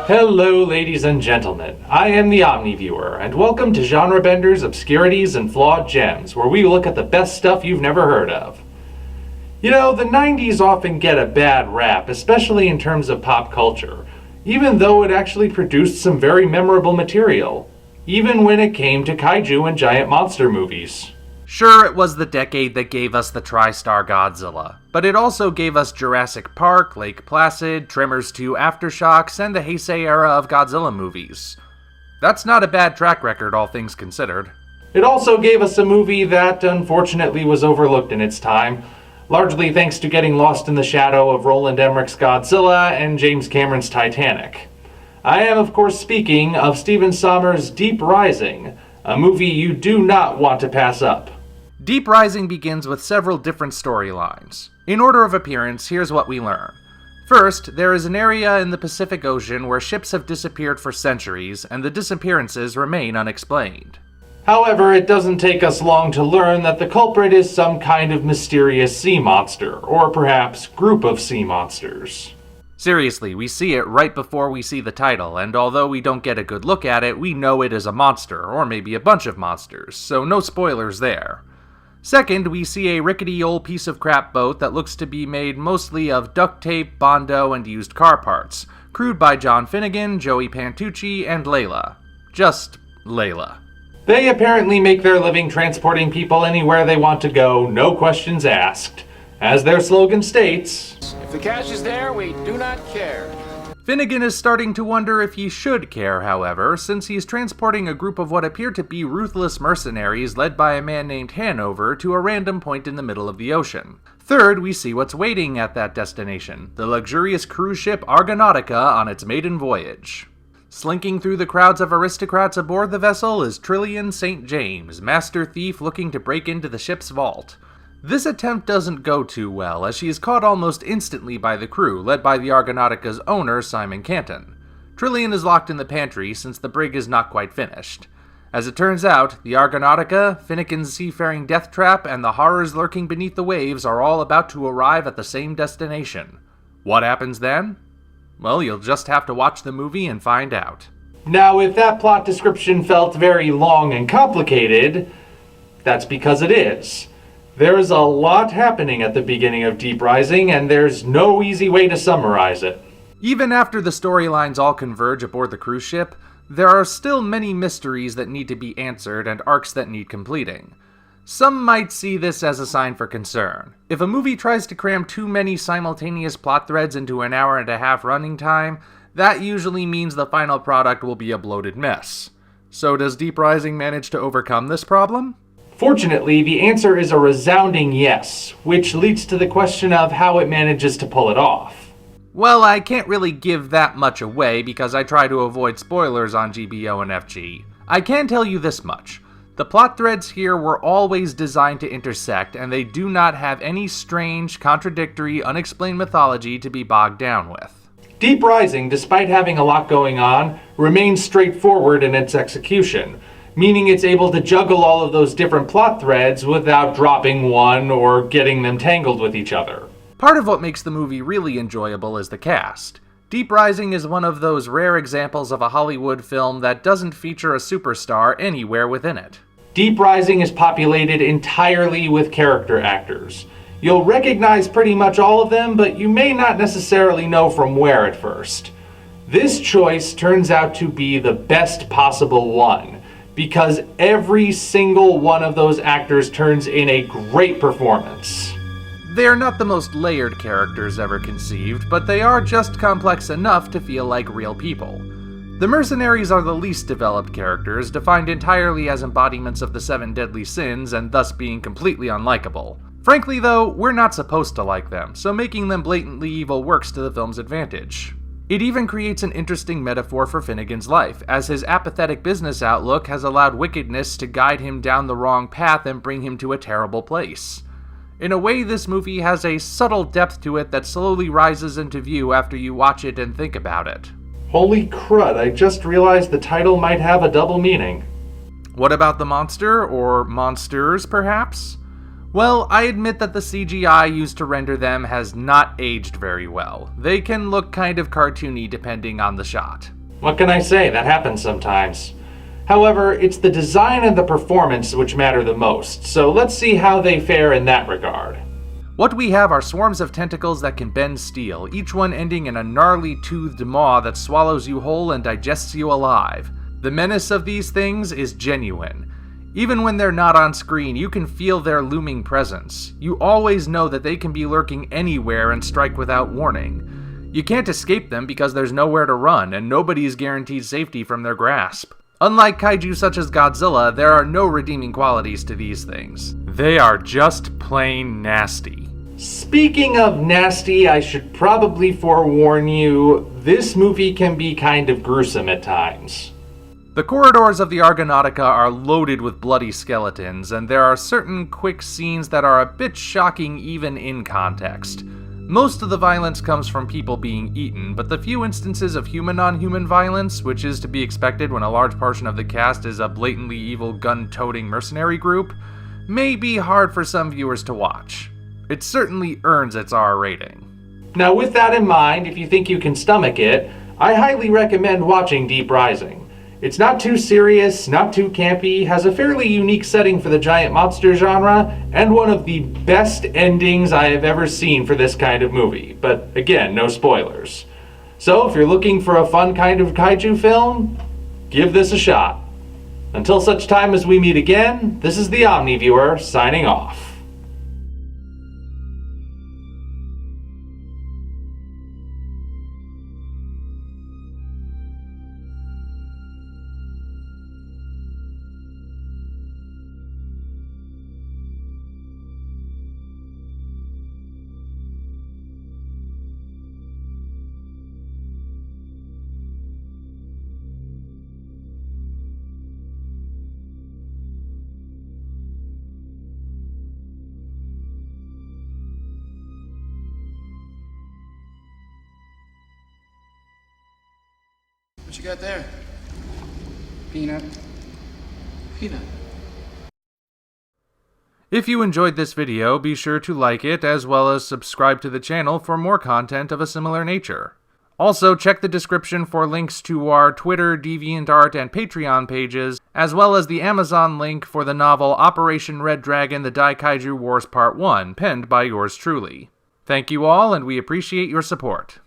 Hello, ladies and gentlemen. I am the Omni viewer, and welcome to Genre Bender's Obscurities and Flawed Gems, where we look at the best stuff you've never heard of. You know, the 90s often get a bad rap, especially in terms of pop culture, even though it actually produced some very memorable material, even when it came to kaiju and giant monster movies. Sure, it was the decade that gave us the TriStar Godzilla, but it also gave us Jurassic Park, Lake Placid, Tremors 2 Aftershocks, and the Heisei era of Godzilla movies. That's not a bad track record, all things considered. It also gave us a movie that, unfortunately, was overlooked in its time, largely thanks to getting lost in the shadow of Roland Emmerich's Godzilla and James Cameron's Titanic. I am, of course, speaking of Stephen Sommers' Deep Rising, a movie you do not want to pass up. Deep Rising begins with several different storylines. In order of appearance, here's what we learn. First, there is an area in the Pacific Ocean where ships have disappeared for centuries, and the disappearances remain unexplained. However, it doesn't take us long to learn that the culprit is some kind of mysterious sea monster, or perhaps group of sea monsters. Seriously, we see it right before we see the title, and although we don't get a good look at it, we know it is a monster, or maybe a bunch of monsters, so no spoilers there. Second, we see a rickety old piece of crap boat that looks to be made mostly of duct tape, Bondo, and used car parts, crewed by John Finnegan, Joey Pantucci, and Layla. Just Layla. They apparently make their living transporting people anywhere they want to go, no questions asked. As their slogan states, "If the cash is there, we do not care." Finnegan is starting to wonder if he should care, however, since he's transporting a group of what appear to be ruthless mercenaries led by a man named Hanover to a random point in the middle of the ocean. Third, we see what's waiting at that destination, the luxurious cruise ship Argonautica on its maiden voyage. Slinking through the crowds of aristocrats aboard the vessel is Trillian St. James, master thief looking to break into the ship's vault. This attempt doesn't go too well, as she is caught almost instantly by the crew, led by the Argonautica's owner, Simon Canton. Trillian is locked in the pantry since the brig is not quite finished. As it turns out, the Argonautica, Finnegan's seafaring death trap, and the horrors lurking beneath the waves are all about to arrive at the same destination. What happens then? Well, you'll just have to watch the movie and find out. Now, if that plot description felt very long and complicated, that's because it is. There's a lot happening at the beginning of Deep Rising, and there's no easy way to summarize it. Even after the storylines all converge aboard the cruise ship, there are still many mysteries that need to be answered and arcs that need completing. Some might see this as a sign for concern. If a movie tries to cram too many simultaneous plot threads into an hour and a half running time, that usually means the final product will be a bloated mess. So does Deep Rising manage to overcome this problem? Fortunately, the answer is a resounding yes, which leads to the question of how it manages to pull it off. Well, I can't really give that much away because I try to avoid spoilers on GBO&FG. I can tell you this much. The plot threads here were always designed to intersect, and they do not have any strange, contradictory, unexplained mythology to be bogged down with. Deep Rising, despite having a lot going on, remains straightforward in its execution, meaning it's able to juggle all of those different plot threads without dropping one or getting them tangled with each other. Part of what makes the movie really enjoyable is the cast. Deep Rising is one of those rare examples of a Hollywood film that doesn't feature a superstar anywhere within it. Deep Rising is populated entirely with character actors. You'll recognize pretty much all of them, but you may not necessarily know from where at first. This choice turns out to be the best possible one, because every single one of those actors turns in a great performance. They are not the most layered characters ever conceived, but they are just complex enough to feel like real people. The mercenaries are the least developed characters, defined entirely as embodiments of the 7 deadly sins and thus being completely unlikable. Frankly though, we're not supposed to like them, so making them blatantly evil works to the film's advantage. It even creates an interesting metaphor for Finnegan's life, as his apathetic business outlook has allowed wickedness to guide him down the wrong path and bring him to a terrible place. In a way, this movie has a subtle depth to it that slowly rises into view after you watch it and think about it. Holy crud, I just realized the title might have a double meaning. What about the monster, or monsters, perhaps? Well, I admit that the CGI used to render them has not aged very well. They can look kind of cartoony depending on the shot. What can I say? That happens sometimes. However, it's the design and the performance which matter the most, so let's see how they fare in that regard. What we have are swarms of tentacles that can bend steel, each one ending in a gnarly toothed maw that swallows you whole and digests you alive. The menace of these things is genuine. Even when they're not on screen, you can feel their looming presence. You always know that they can be lurking anywhere and strike without warning. You can't escape them because there's nowhere to run, and nobody is guaranteed safety from their grasp. Unlike kaiju such as Godzilla, there are no redeeming qualities to these things. They are just plain nasty. Speaking of nasty, I should probably forewarn you, this movie can be kind of gruesome at times. The corridors of the Argonautica are loaded with bloody skeletons, and there are certain quick scenes that are a bit shocking even in context. Most of the violence comes from people being eaten, but the few instances of human-on-human violence, which is to be expected when a large portion of the cast is a blatantly evil gun-toting mercenary group, may be hard for some viewers to watch. It certainly earns its R rating. Now with that in mind, if you think you can stomach it, I highly recommend watching Deep Rising. It's not too serious, not too campy, has a fairly unique setting for the giant monster genre, and one of the best endings I have ever seen for this kind of movie. But again, no spoilers. So if you're looking for a fun kind of kaiju film, give this a shot. Until such time as we meet again, this is the Omni Viewer signing off. What you got there? Peanut. Peanut. If you enjoyed this video, be sure to like it, as well as subscribe to the channel for more content of a similar nature. Also, check the description for links to our Twitter, DeviantArt, and Patreon pages, as well as the Amazon link for the novel Operation Red Dragon: The Daikaiju Wars Part 1, penned by yours truly. Thank you all, and we appreciate your support.